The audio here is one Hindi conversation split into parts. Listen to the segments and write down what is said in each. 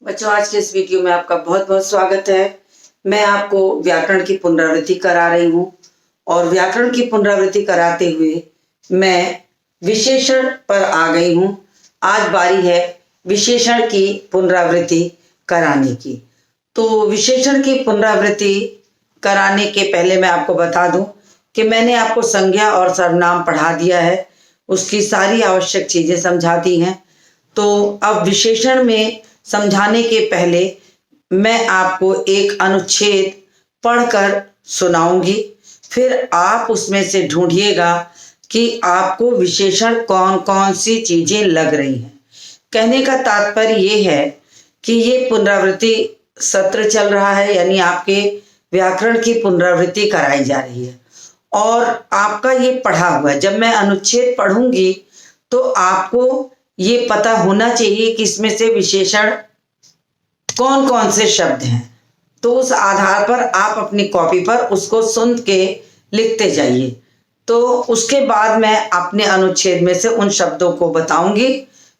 बच्चों, आज के इस वीडियो में आपका बहुत बहुत स्वागत है। मैं आपको व्याकरण की पुनरावृत्ति करा रही हूँ और व्याकरण की पुनरावृत्ति कराते हुए मैं विशेषण पर आ गई हूँ। आज बारी है विशेषण की पुनरावृत्ति कराने की। तो विशेषण की पुनरावृत्ति कराने के पहले मैं आपको बता दूं कि मैंने आपको संज्ञा और सर्वनाम पढ़ा दिया है, उसकी सारी आवश्यक चीजें समझा दी हैं। तो अब विशेषण में समझाने के पहले मैं आपको एक अनुच्छेद पढ़कर सुनाऊंगी, फिर आप उसमें से ढूंढिएगा कि आपको विशेषण कौन कौन सी चीजें लग रही हैं। कहने का तात्पर्य ये है कि ये पुनरावृत्ति सत्र चल रहा है, यानी आपके व्याकरण की पुनरावृत्ति कराई जा रही है और आपका ये पढ़ा हुआ है। जब मैं अनुच्छेद पढ़ूंगी तो आपको ये पता होना चाहिए कि इसमें से विशेषण कौन कौन से शब्द हैं। तो उस आधार पर आप अपनी कॉपी पर उसको सुन के लिखते जाइए। तो उसके बाद मैं अपने अनुच्छेद में से उन शब्दों को बताऊंगी,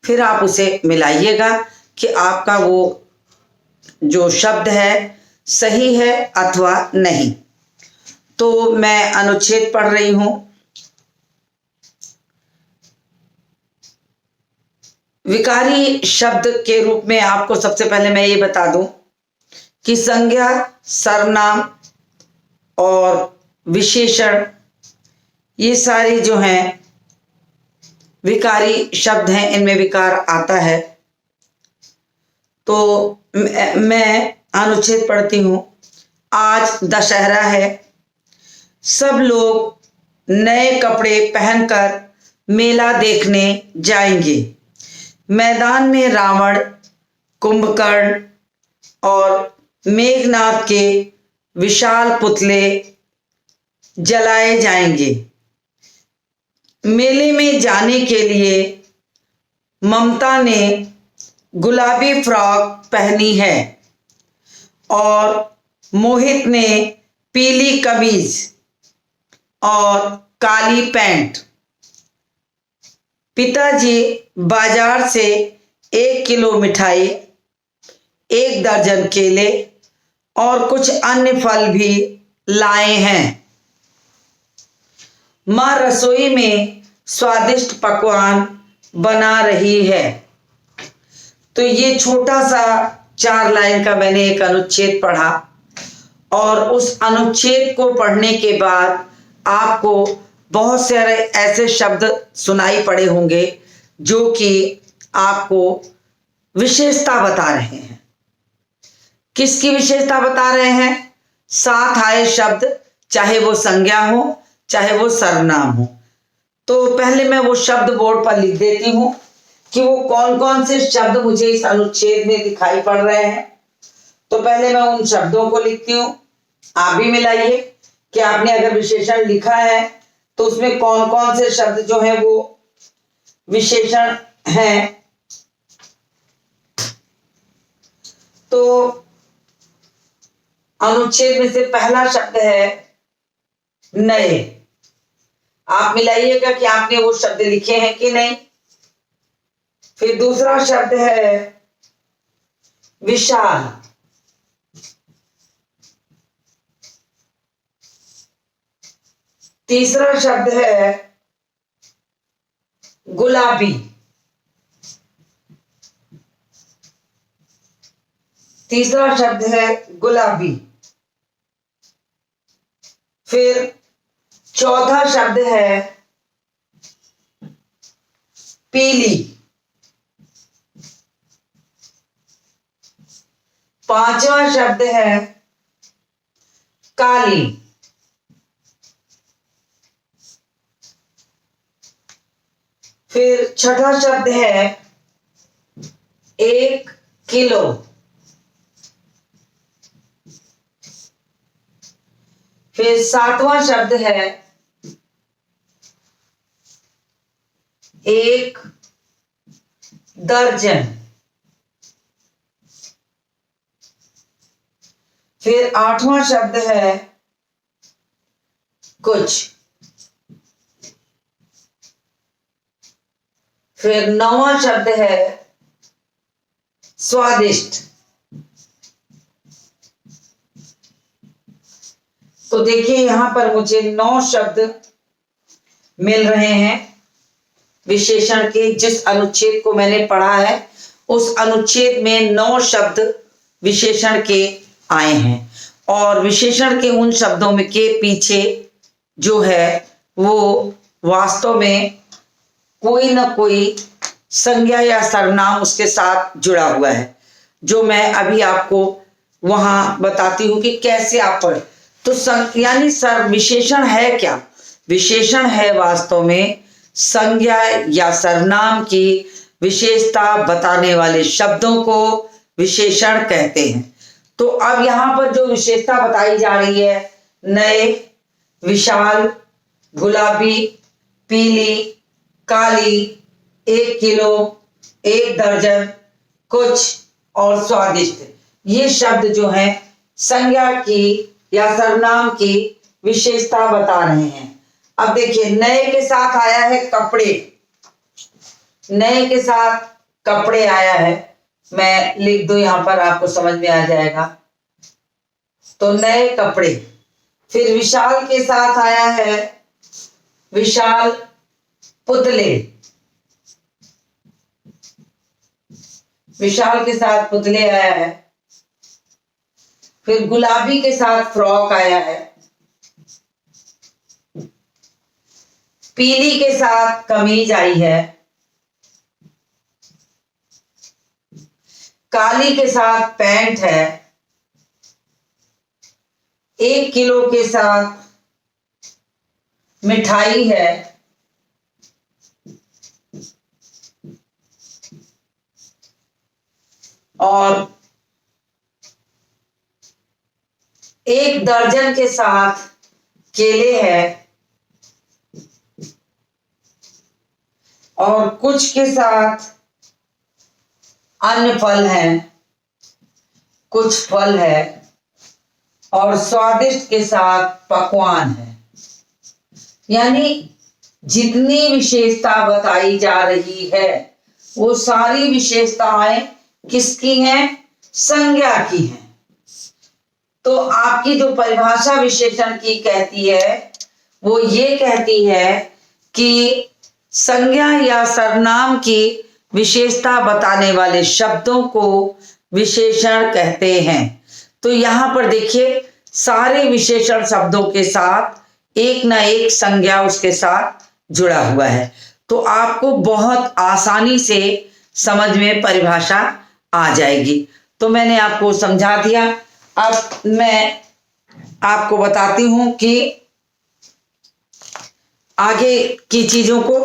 फिर आप उसे मिलाइएगा कि आपका वो जो शब्द है सही है अथवा नहीं। तो मैं अनुच्छेद पढ़ रही हूं। विकारी शब्द के रूप में आपको सबसे पहले मैं ये बता दूं कि संज्ञा, सर्वनाम और विशेषण ये सारे जो हैं विकारी शब्द हैं, इनमें विकार आता है। तो मैं अनुच्छेद पढ़ती हूं। आज दशहरा है, सब लोग नए कपड़े पहनकर मेला देखने जाएंगे। मैदान में रावण, कुंभकर्ण और मेघनाथ के विशाल पुतले जलाए जाएंगे। मेले में जाने के लिए ममता ने गुलाबी फ्रॉक पहनी है और मोहित ने पीली कमीज और काली पैंट। पिताजी बाजार से 1 किलो मिठाई, 1 दर्जन केले और कुछ अन्य फल भी लाए हैं। माँ रसोई में स्वादिष्ट पकवान बना रही है। तो ये छोटा सा 4 लाइन का मैंने एक अनुच्छेद पढ़ा और उस अनुच्छेद को पढ़ने के बाद आपको बहुत सारे ऐसे शब्द सुनाई पड़े होंगे जो कि आपको विशेषता बता रहे हैं। किसकी विशेषता बता रहे हैं? साथ आए शब्द, चाहे वो संज्ञा हो चाहे वो सर्वनाम हो। तो पहले मैं वो शब्द बोर्ड पर लिख देती हूं कि वो कौन कौन से शब्द मुझे इस अनुच्छेद में दिखाई पड़ रहे हैं। तो पहले मैं उन शब्दों को लिखती हूं, आप भी मिलाइए कि आपने अगर विशेषण लिखा है तो उसमें कौन कौन से शब्द जो है वो विशेषण हैं। तो अनुच्छेद में से पहला शब्द है नए। आप मिलाइएगा कि आपने वो शब्द लिखे हैं कि नहीं। फिर दूसरा शब्द है विशाल। तीसरा शब्द है गुलाबी। तीसरा शब्द है गुलाबी। फिर चौथा शब्द है पीली। पांचवा शब्द है काली। फिर छठा शब्द है 1 किलो। फिर सातवां शब्द है 1 दर्जन। फिर आठवां शब्द है कुछ। फिर 9वां शब्द है स्वादिष्ट। तो देखिए यहां पर मुझे 9 शब्द मिल रहे हैं विशेषण के। जिस अनुच्छेद को मैंने पढ़ा है उस अनुच्छेद में 9 शब्द विशेषण के आए हैं और विशेषण के उन शब्दों में के पीछे जो है वो वास्तव में कोई ना कोई संज्ञा या सर्वनाम उसके साथ जुड़ा हुआ है, जो मैं अभी आपको वहां बताती हूं कि कैसे आप पढ़। तो यानी विशेषण है क्या? विशेषण है वास्तव में संज्ञा या सर्वनाम की विशेषता बताने वाले शब्दों को विशेषण कहते हैं। तो अब यहां पर जो विशेषता बताई जा रही है, नए, विशाल, गुलाबी, पीली, काली, 1 किलो, 1 दर्जन, कुछ और स्वादिष्ट, ये शब्द जो है संज्ञा की या सर्वनाम की विशेषता बता रहे हैं। अब देखिए नए के साथ आया है कपड़े, नए के साथ कपड़े आया है, मैं लिख दूं यहां पर आपको समझ में आ जाएगा। तो नए कपड़े। फिर विशाल के साथ आया है विशाल पुतले, विशाल के साथ पुतले आया है। फिर गुलाबी के साथ फ्रॉक आया है, पीली के साथ कमीज आई है, काली के साथ पैंट है, 1 किलो के साथ मिठाई है, और 1 दर्जन के साथ केले है, और कुछ के साथ अन्य फल हैं, कुछ फल है, और स्वादिष्ट के साथ पकवान है। यानी जितनी विशेषता बताई जा रही है वो सारी विशेषताएं किसकी हैं? संज्ञा की हैं। तो आपकी जो परिभाषा विशेषण की कहती है वो ये कहती है कि संज्ञा या सर्वनाम की विशेषता बताने वाले शब्दों को विशेषण कहते हैं। तो यहां पर देखिए सारे विशेषण शब्दों के साथ एक ना एक संज्ञा उसके साथ जुड़ा हुआ है। तो आपको बहुत आसानी से समझ में परिभाषा आ जाएगी। तो मैंने आपको समझा दिया। अब मैं आपको बताती हूं कि आगे की चीजों को,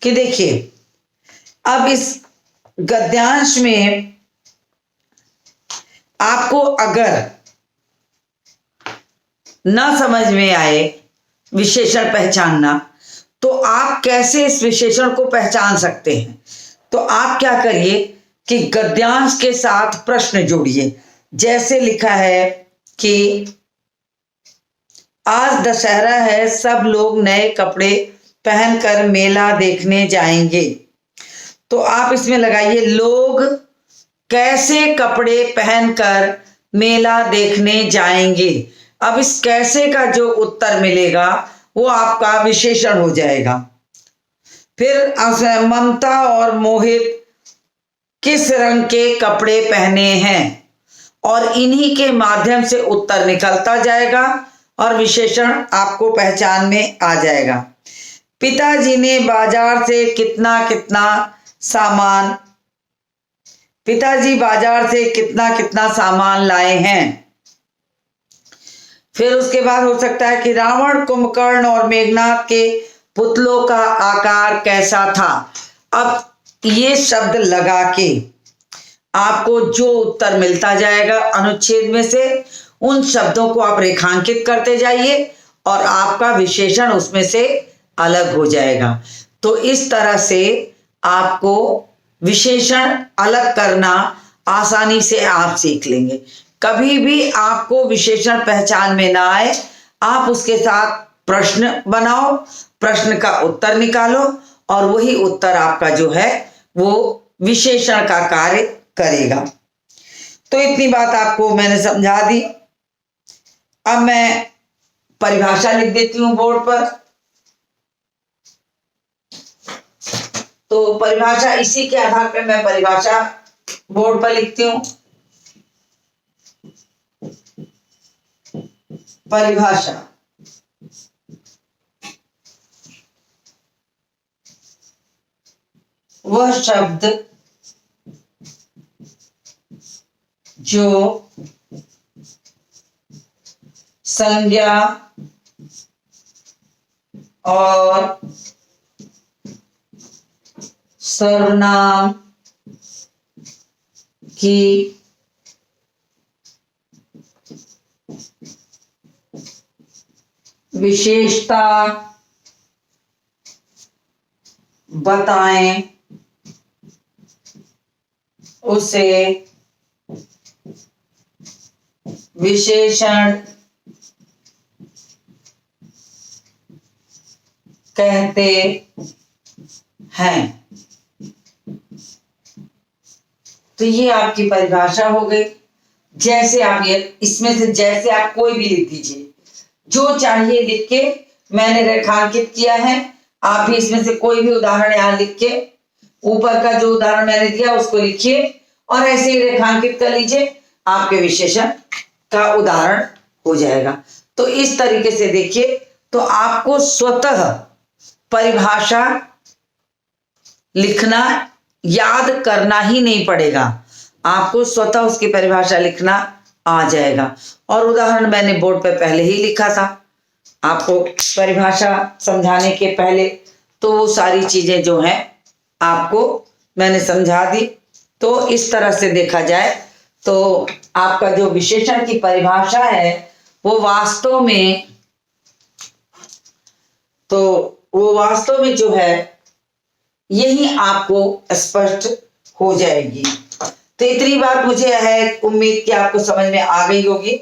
कि देखिए अब इस गद्यांश में आपको अगर न समझ में आए विशेषण पहचानना, तो आप कैसे इस विशेषण को पहचान सकते हैं? तो आप क्या करिए कि गद्यांश के साथ प्रश्न जोड़िए। जैसे लिखा है कि आज दशहरा है, सब लोग नए कपड़े पहनकर मेला देखने जाएंगे। तो आप इसमें लगाइए लोग कैसे कपड़े पहनकर मेला देखने जाएंगे। अब इस कैसे का जो उत्तर मिलेगा वो आपका विशेषण हो जाएगा। फिर ममता और मोहित किस रंग के कपड़े पहने हैं, और इन्हीं के माध्यम से उत्तर निकलता जाएगा और विशेषण आपको पहचान में आ जाएगा। पिताजी ने बाजार से कितना कितना सामान, पिताजी बाजार से कितना कितना सामान लाए हैं। फिर उसके बाद हो सकता है कि रावण, कुंभकर्ण और मेघनाथ के पुतलों का आकार कैसा था। अब ये शब्द लगा के आपको जो उत्तर मिलता जाएगा अनुच्छेद में से, उन शब्दों को आप रेखांकित करते जाइए और आपका विशेषण उसमें से अलग हो जाएगा। तो इस तरह से आपको विशेषण अलग करना आसानी से आप सीख लेंगे। कभी भी आपको विशेषण पहचान में ना आए, आप उसके साथ प्रश्न बनाओ, प्रश्न का उत्तर निकालो और वही उत्तर आपका जो है वो विशेषण का कार्य करेगा। तो इतनी बात आपको मैंने समझा दी। अब मैं परिभाषा लिख देती हूं बोर्ड पर। तो परिभाषा, इसी के आधार पर मैं परिभाषा बोर्ड पर लिखती हूं। परिभाषा, वह शब्द जो संज्ञा और सर्वनाम की विशेषता बताएं, उसे विशेषण कहते हैं। तो ये आपकी परिभाषा हो गई। जैसे आप ये, इसमें से जैसे आप कोई भी लिख दीजिए, जो चाहिए लिख के मैंने रेखांकित किया है। आप भी इसमें से कोई भी उदाहरण यहां लिख के, ऊपर का जो उदाहरण मैंने दिया उसको लिखिए और ऐसे ही रेखांकित कर लीजिए, आपके विशेषण का उदाहरण हो जाएगा। तो इस तरीके से देखिए, तो आपको स्वतः परिभाषा लिखना याद करना ही नहीं पड़ेगा, आपको स्वतः उसकी परिभाषा लिखना आ जाएगा। और उदाहरण मैंने बोर्ड पे पहले ही लिखा था आपको परिभाषा समझाने के पहले, तो वो सारी चीजें जो हैं आपको मैंने समझा दी। तो इस तरह से देखा जाए तो आपका जो विशेषण की परिभाषा है वो वास्तव में जो है यही आपको स्पष्ट हो जाएगी। तो इतनी बात मुझे है, उम्मीद कि आपको समझ में आ गई होगी।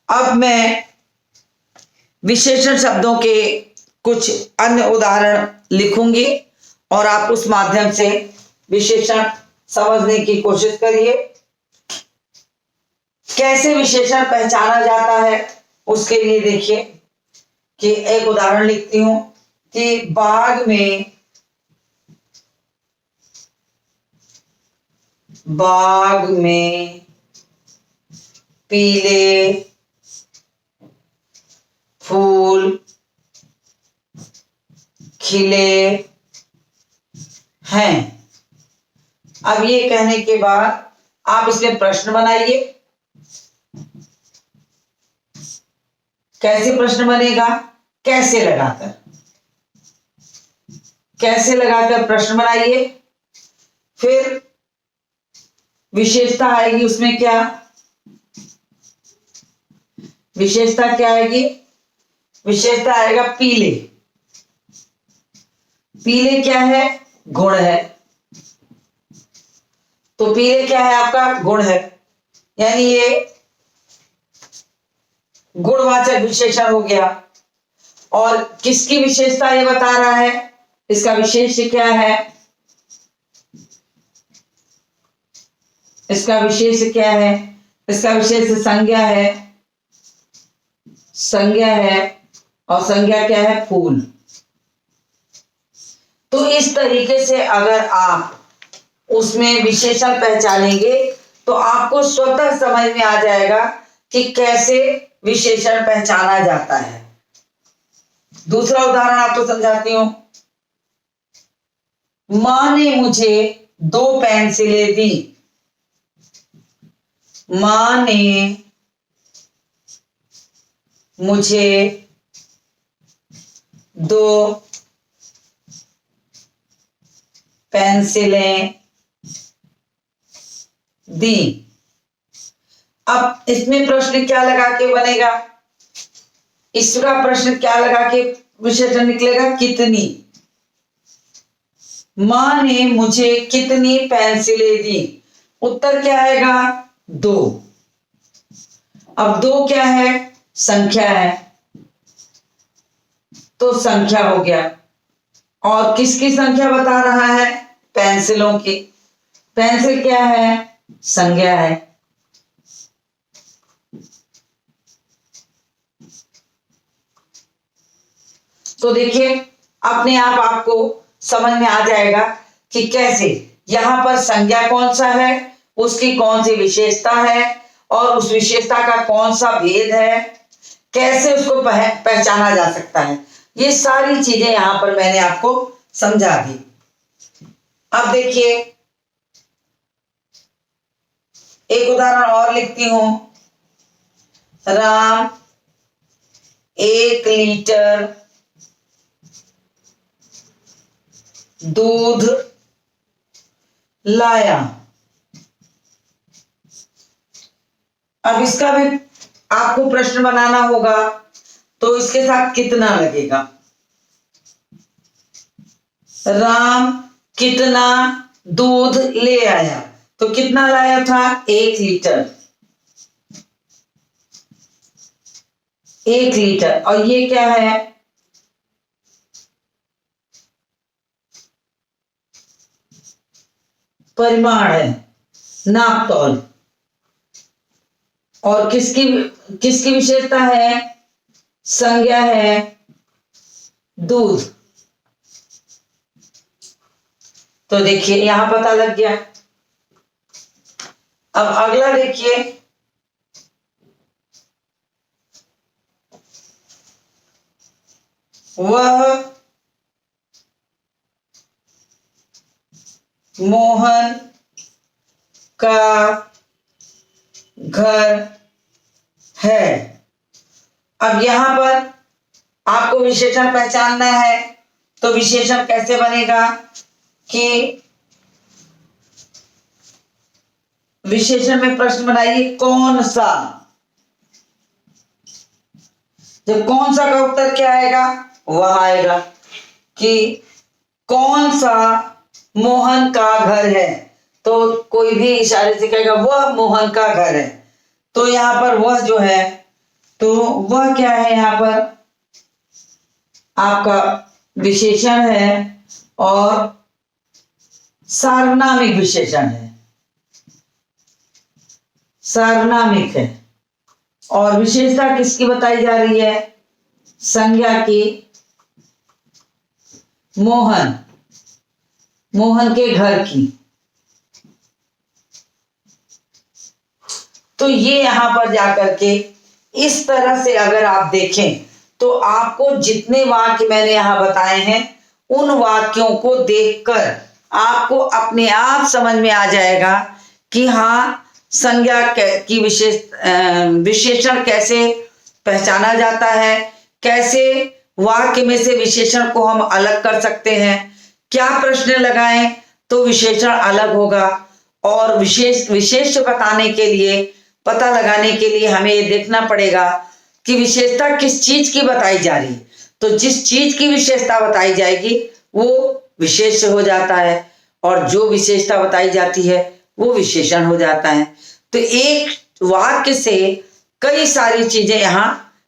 अब मैं विशेषण शब्दों के कुछ अन्य उदाहरण लिखूंगी और आप उस माध्यम से विशेषण समझने की कोशिश करिए। कैसे विशेषण पहचाना जाता है उसके लिए देखिए कि एक उदाहरण लिखती हूं कि बाग में पीले फूल खिले हैं। अब ये कहने के बाद आप इसमें प्रश्न बनाइए। कैसे प्रश्न बनेगा? कैसे लगाकर प्रश्न बनाइए। फिर विशेषता आएगी, उसमें क्या विशेषता क्या आएगी? विशेषता आएगा पीले। पीले क्या है? गुण है। तो पीले क्या है? आपका गुण है, यानी ये गुणवाचक विशेषण हो गया। और किसकी विशेषता ये बता रहा है? इसका विशेष क्या है? इसका विशेष क्या है? इसका विशेष संज्ञा है। और संज्ञा क्या है? फूल। तो इस तरीके से अगर आप उसमें विशेषण पहचानेंगे तो आपको स्वतः समझ में आ जाएगा कि कैसे विशेषण पहचाना जाता है। दूसरा उदाहरण आपको समझाती हूं। मां ने मुझे 2 पेंसिलें दी। मां ने मुझे 2 पेंसिलें दी। अब इसमें प्रश्न क्या लगा के बनेगा? इसका प्रश्न क्या लगा के विशेषण निकलेगा? कितनी। मां ने मुझे कितनी पेंसिलें दी? उत्तर क्या आएगा? 2। अब 2 क्या है? संख्या है, तो संख्या हो गया। और किसकी संख्या बता रहा है? पेंसिलों की। पेंसिल क्या है? संज्ञा है। तो देखिए अपने आप आपको समझ में आ जाएगा कि कैसे यहाँ पर संज्ञा कौन सा है, उसकी कौन सी विशेषता है और उस विशेषता का कौन सा भेद है, कैसे उसको पहचाना जा सकता है। ये सारी चीजें यहां पर मैंने आपको समझा दी। अब देखिए एक उदाहरण और लिखती हूं। राम 1 लीटर दूध लाया। अब इसका भी आपको प्रश्न बनाना होगा, तो इसके साथ कितना लगेगा। राम कितना दूध ले आया, तो कितना लाया था 1 लीटर। 1 लीटर और ये क्या है, परिमाण है, नापतोल। और किसकी किसकी विशेषता है, संज्ञा है दूध। तो देखिए यहां पता लग गया। अब अगला देखिए, वह मोहन का घर है। अब यहां पर आपको विशेषण पहचानना है, तो विशेषण कैसे बनेगा कि विशेषण में प्रश्न बनाइए कौन सा। जब कौन सा का उत्तर क्या आएगा, वह आएगा कि कौन सा मोहन का घर है। तो कोई भी इशारे से कहेगा वह मोहन का घर है, तो यहां पर वह जो है, तो वह क्या है, यहां पर आपका विशेषण है और सार्वनामिक विशेषण है, सार्वनामिक है। और विशेषता किसकी बताई जा रही है, संज्ञा की, मोहन, मोहन के घर की। तो ये यहां पर जाकर के इस तरह से अगर आप देखें, तो आपको जितने वाक्य मैंने यहां बताए हैं, उन वाक्यों को देखकर आपको अपने आप समझ में आ जाएगा कि हाँ, संज्ञा की विशेषण कैसे पहचाना जाता है, कैसे वाक्य में से विशेषण को हम अलग कर सकते हैं, क्या प्रश्न लगाएं तो विशेषण अलग होगा। और विशेष बताने के लिए, पता लगाने के लिए हमें ये देखना पड़ेगा कि विशेषता किस चीज की बताई जा रही है। तो जिस चीज की विशेषता बताई जाएगी वो विशेष हो जाता है, और जो विशेषता बताई जाती है वो विशेषण हो जाता है। तो एक वाक्य से कई सारी चीजें यहां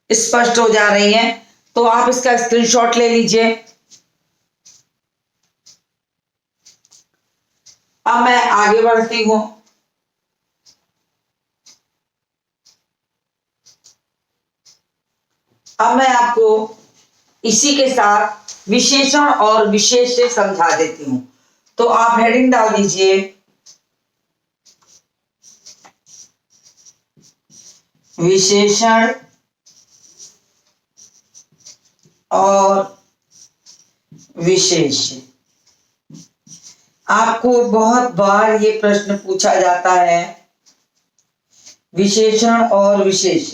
स्पष्ट हो जा रही हैं। तो आप इसका स्क्रीनशॉट ले लीजिए। अब मैं आगे बढ़ती हूं। अब मैं आपको इसी के साथ विशेषण और विशेष से समझा देती हूं। तो आप हेडिंग डाल दीजिए, विशेषण और विशेष। आपको बहुत बार ये प्रश्न पूछा जाता है, विशेषण और विशेष,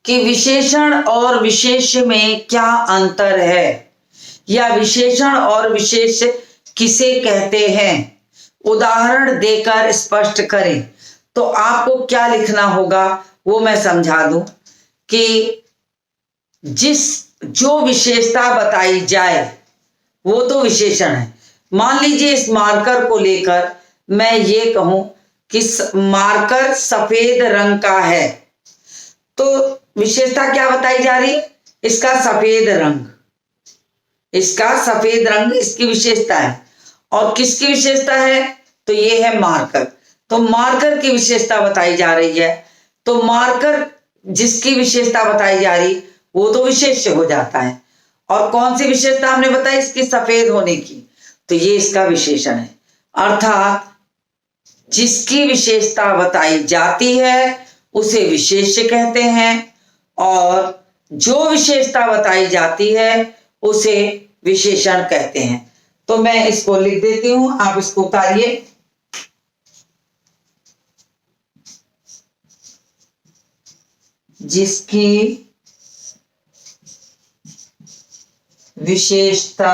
कि विशेषण और विशेष में क्या अंतर है, या विशेषण और विशेष किसे कहते हैं, उदाहरण देकर स्पष्ट करें। तो आपको क्या लिखना होगा वो मैं समझा दूं कि जो विशेषता बताई जाए वो तो विशेषण है। मान लीजिए इस मार्कर को लेकर मैं ये कहूं कि मार्कर सफेद रंग का है, तो विशेषता क्या बताई जा रही, इसका सफेद रंग, इसका सफेद रंग इसकी विशेषता है। और किसकी विशेषता है, तो ये है मार्कर। तो मार्कर की विशेषता बताई जा रही है। तो मार्कर जिसकी विशेषता बताई जा रही वो तो विशेष्य हो जाता है। और कौन सी विशेषता हमने बताई इसकी? सफेद होने की, तो ये इसका विशेषण है। अर्थात जिसकी विशेषता बताई जाती है उसे विशेष्य कहते हैं, और जो विशेषता बताई जाती है उसे विशेषण कहते हैं। तो मैं इसको लिख देती हूं, आप इसको उतारिए। जिसकी विशेषता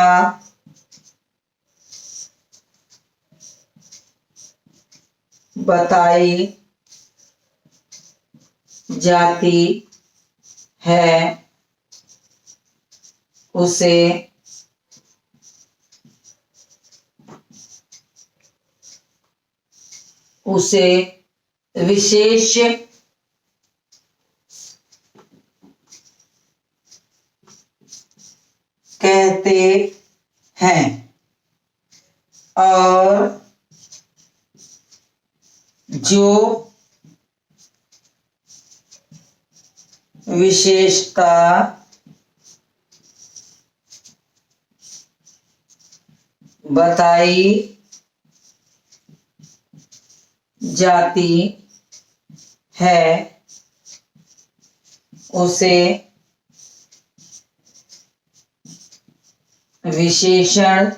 बताई जाती है उसे विशेष्य कहते हैं, और जो विशेषता बताई जाती है उसे विशेषण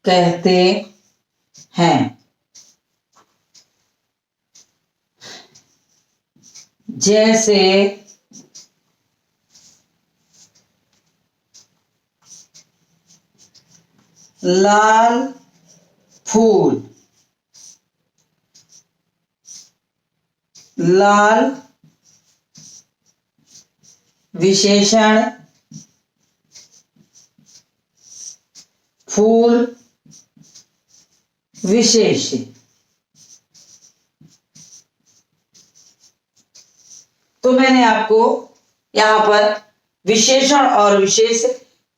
कहते हैं। जैसे लाल फूल, लाल विशेषण, फूल विशेष्य। तो मैंने आपको यहां पर विशेषण और विशेष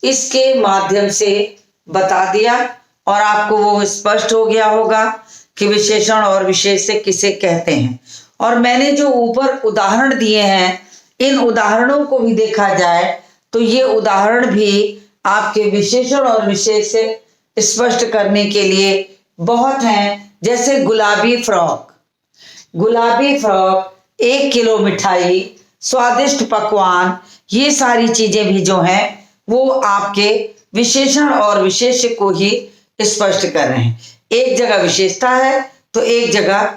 इसके माध्यम से बता दिया, और आपको वो स्पष्ट हो गया होगा कि विशेषण और विशेष से किसे कहते हैं। और मैंने जो ऊपर उदाहरण दिए हैं, इन उदाहरणों को भी देखा जाए तो ये उदाहरण भी आपके विशेषण और विशेष से स्पष्ट करने के लिए बहुत हैं। जैसे गुलाबी फ्रॉक, 1 किलो मिठाई, स्वादिष्ट पकवान, ये सारी चीजें भी जो हैं वो आपके विशेषण और विशेष को ही स्पष्ट कर रहे हैं। एक जगह विशेषता है तो एक जगह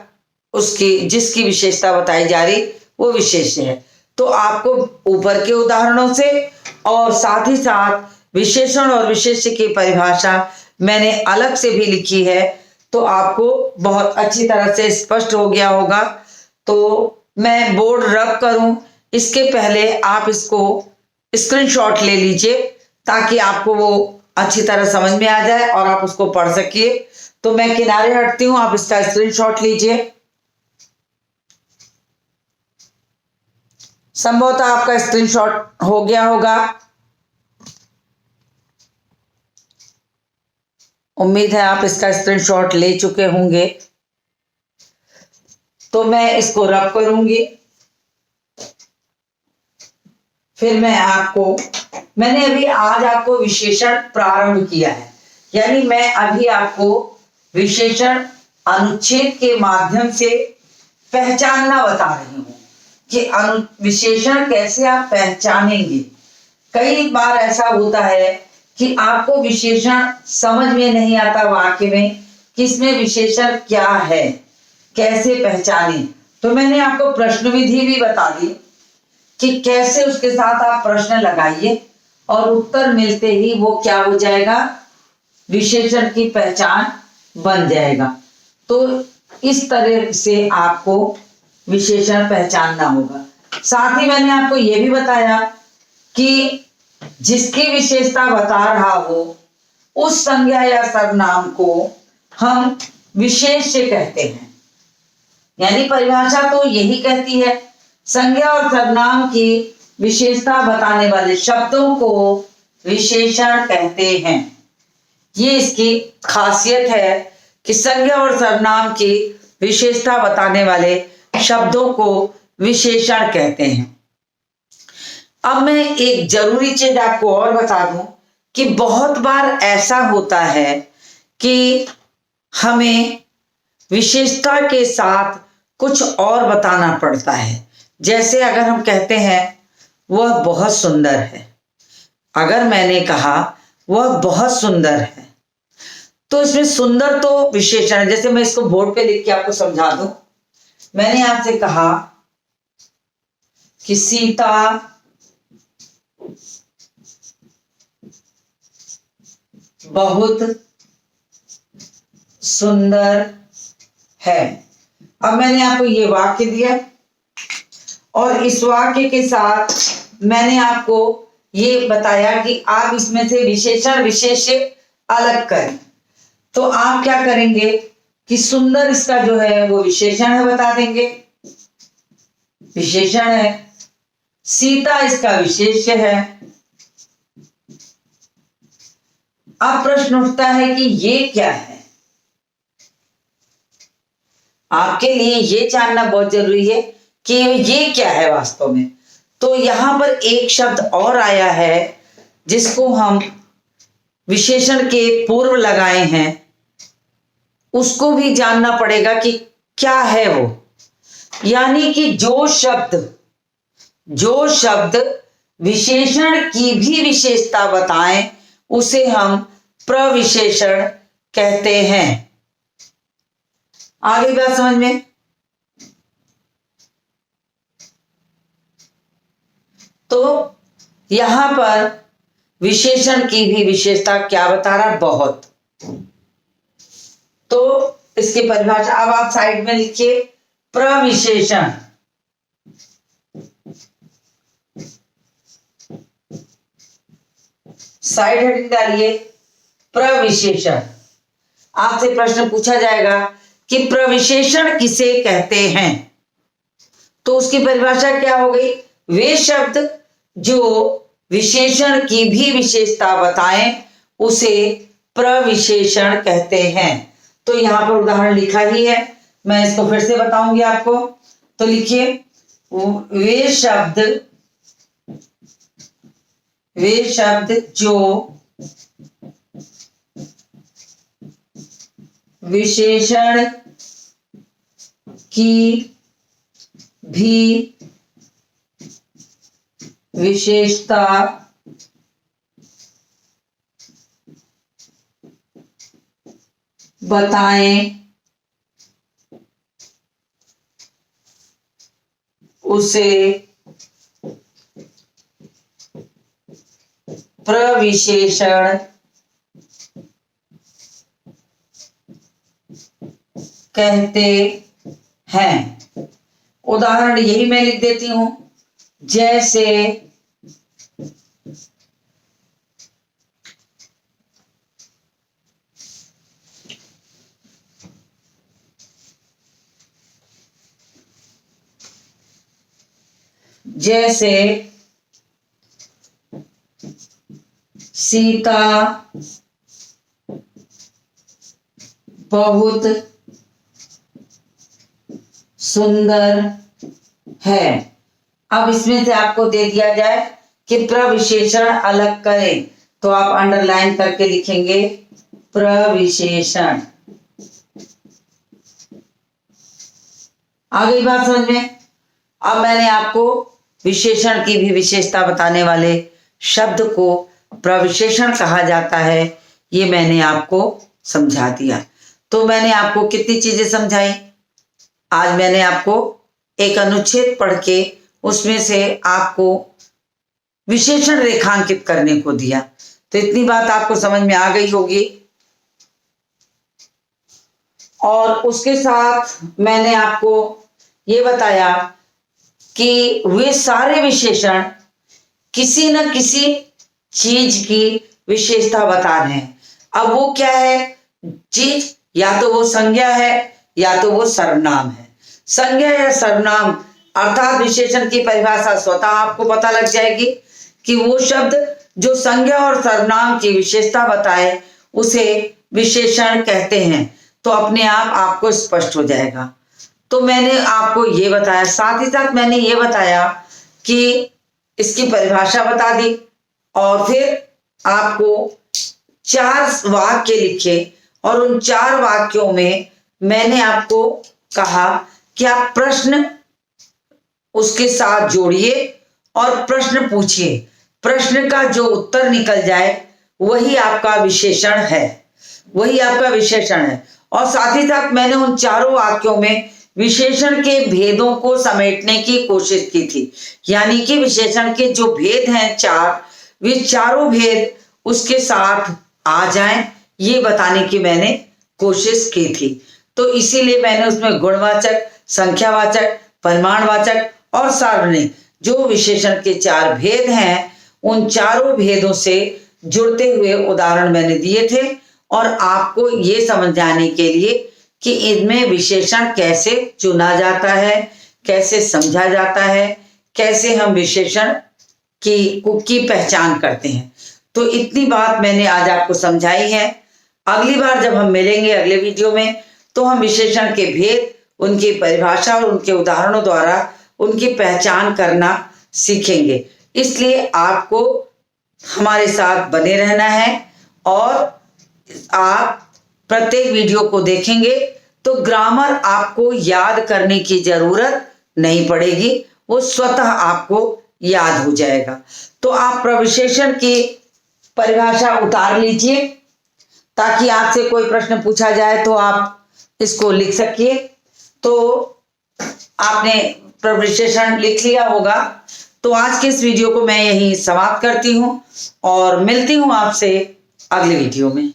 उसकी जिसकी विशेषता बताई जा रही वो विशेष है। तो आपको ऊपर के उदाहरणों से और साथ ही साथ विशेषण और विशेष की परिभाषा मैंने अलग से भी लिखी है, तो आपको बहुत अच्छी तरह से स्पष्ट हो गया होगा। तो मैं बोर्ड रब करूं इसके पहले आप इसको स्क्रीनशॉट ले लीजिए, ताकि आपको वो अच्छी तरह समझ में आ जाए और आप उसको पढ़ सकिए। तो मैं किनारे हटती हूं, आप इसका स्क्रीनशॉट लीजिए। संभवतः आपका स्क्रीनशॉट हो गया होगा, उम्मीद है आप इसका स्क्रीनशॉट ले चुके होंगे। तो मैं इसको रब करूंगी, फिर मैंने अभी आज आपको विशेषण प्रारंभ किया है, यानी मैं अभी आपको विशेषण अनुच्छेद के माध्यम से पहचानना बता रही हूं कि विशेषण कैसे आप पहचानेंगे। कई बार ऐसा होता है कि आपको विशेषण समझ में नहीं आता वाक्य में कि इसमें विशेषण क्या है, कैसे पहचाने। तो मैंने आपको प्रश्न विधि भी बता दी कि कैसे उसके साथ आप प्रश्न लगाइए और उत्तर मिलते ही वो क्या हो जाएगा, विशेषण की पहचान बन जाएगा। तो इस तरह से आपको विशेषण पहचानना होगा। साथ ही मैंने आपको यह भी बताया कि जिसकी विशेषता बता रहा हो उस संज्ञा या सर्वनाम को हम विशेष्य कहते हैं। यानी परिभाषा तो यही कहती है, संज्ञा और सर्वनाम की विशेषता बताने वाले शब्दों को विशेषण कहते हैं। ये इसकी खासियत है कि संज्ञा और सर्वनाम की विशेषता बताने वाले शब्दों को विशेषण कहते हैं। अब मैं एक जरूरी चीज आपको और बता दूं कि बहुत बार ऐसा होता है कि हमें विशेषता के साथ कुछ और बताना पड़ता है। जैसे अगर हम कहते हैं वह बहुत सुंदर है, अगर मैंने कहा वह बहुत सुंदर है, तो इसमें सुंदर तो विशेषण है। जैसे मैं इसको बोर्ड पे लिख के आपको समझा दूं, मैंने आपसे कहा कि सीता बहुत सुंदर है। अब मैंने आपको ये वाक्य दिया और इस वाक्य के साथ मैंने आपको ये बताया कि आप इसमें से विशेषण विशेष्य अलग करें। तो आप क्या करेंगे कि सुंदर इसका जो है वो विशेषण है, बता देंगे विशेषण है। सीता इसका विशेष्य है। अब प्रश्न उठता है कि ये क्या है। आपके लिए ये जानना बहुत जरूरी है कि ये क्या है वास्तव में। तो यहां पर एक शब्द और आया है जिसको हम विशेषण के पूर्व लगाए हैं, उसको भी जानना पड़ेगा कि क्या है वो। यानी कि जो शब्द विशेषण की भी विशेषता बताएं उसे हम प्रविशेषण कहते हैं। आगे बात समझ में। तो यहां पर विशेषण की भी विशेषता क्या बता रहा, बहुत। तो इसकी परिभाषा अब आप साइड में लिखिए, प्रविशेषण। साइड हेडिंग डालिए प्रविशेषण। आपसे प्रश्न पूछा जाएगा कि प्रविशेषण किसे कहते हैं, तो उसकी परिभाषा क्या हो गई, वे शब्द जो विशेषण की भी विशेषता बताएं उसे प्रविशेषण कहते हैं। तो यहां पर उदाहरण लिखा ही है, मैं इसको फिर से बताऊंगी आपको। तो लिखिए, वे शब्द जो विशेषण की भी विशेषता बताएं उसे प्रविशेषण कहते हैं। उदाहरण यही मैं लिख देती हूं, जैसे सीता बहुत सुंदर है। अब इसमें से आपको दे दिया जाए कि प्रविशेषण अलग करें, तो आप अंडरलाइन करके लिखेंगे प्रविशेषण। आ गई बात समझ में। अब मैंने आपको विशेषण की भी विशेषता बताने वाले शब्द को प्रविशेषण कहा जाता है, ये मैंने आपको समझा दिया। तो मैंने आपको कितनी चीजें समझाई। आज मैंने आपको एक अनुच्छेद पढ़ के उसमें से आपको विशेषण रेखांकित करने को दिया, तो इतनी बात आपको समझ में आ गई होगी। और उसके साथ मैंने आपको ये बताया कि वे सारे विशेषण किसी न किसी चीज की विशेषता बता रहे हैं। अब वो क्या है चीज, या तो वो संज्ञा है या तो वो सर्वनाम है। संज्ञा या सर्वनाम अर्थात विशेषण की परिभाषा स्वतः आपको पता लग जाएगी कि वो शब्द जो संज्ञा और सर्वनाम की विशेषता बताए उसे विशेषण कहते हैं, तो अपने आप आपको स्पष्ट हो जाएगा। तो मैंने आपको ये बताया, साथ ही साथ मैंने ये बताया कि इसकी परिभाषा बता दी, और फिर आपको 4 वाक्य लिखे, और उन 4 वाक्यों में मैंने आपको कहा कि आप प्रश्न उसके साथ जोड़िए और प्रश्न पूछिए। प्रश्न का जो उत्तर निकल जाए वही आपका विशेषण है, वही आपका विशेषण है। और साथ ही साथ मैंने उन 4 वाक्यों में विशेषण के भेदों को समेटने की कोशिश की थी, यानी कि विशेषण के जो भेद हैं 4, वे चारों भेद उसके साथ आ जाएं, ये बताने की मैंने कोशिश की थी। तो इसीलिए मैंने उसमें गुणवाचक, संख्यावाचक, परिमाणवाचक और सार्वजनिक जो विशेषण के 4 भेद हैं, उन चारों भेदों से जुड़ते हुए उदाहरण मैंने दिए थे, और आपको ये समझ जाने के लिए कि इनमें विशेषण कैसे चुना जाता है, कैसे समझा जाता है, कैसे हम विशेषण की पहचान करते हैं। तो इतनी बात मैंने आज आपको समझाई है। अगली बार जब हम मिलेंगे अगले वीडियो में, तो हम विशेषण के भेद, उनकी परिभाषा और उनके उदाहरणों द्वारा उनकी पहचान करना सीखेंगे। इसलिए आपको हमारे साथ बने रहना है, और आप प्रत्येक वीडियो को देखेंगे तो ग्रामर आपको याद करने की जरूरत नहीं पड़ेगी, वो स्वतः आपको याद हो जाएगा। तो आप प्रविशेषण की परिभाषा उतार लीजिए, ताकि आपसे कोई प्रश्न पूछा जाए तो आप इसको लिख सकिए। तो आपने प्रविशेषण लिख लिया होगा। तो आज के इस वीडियो को मैं यहीं समाप्त करती हूँ, और मिलती हूँ आपसे अगले वीडियो में।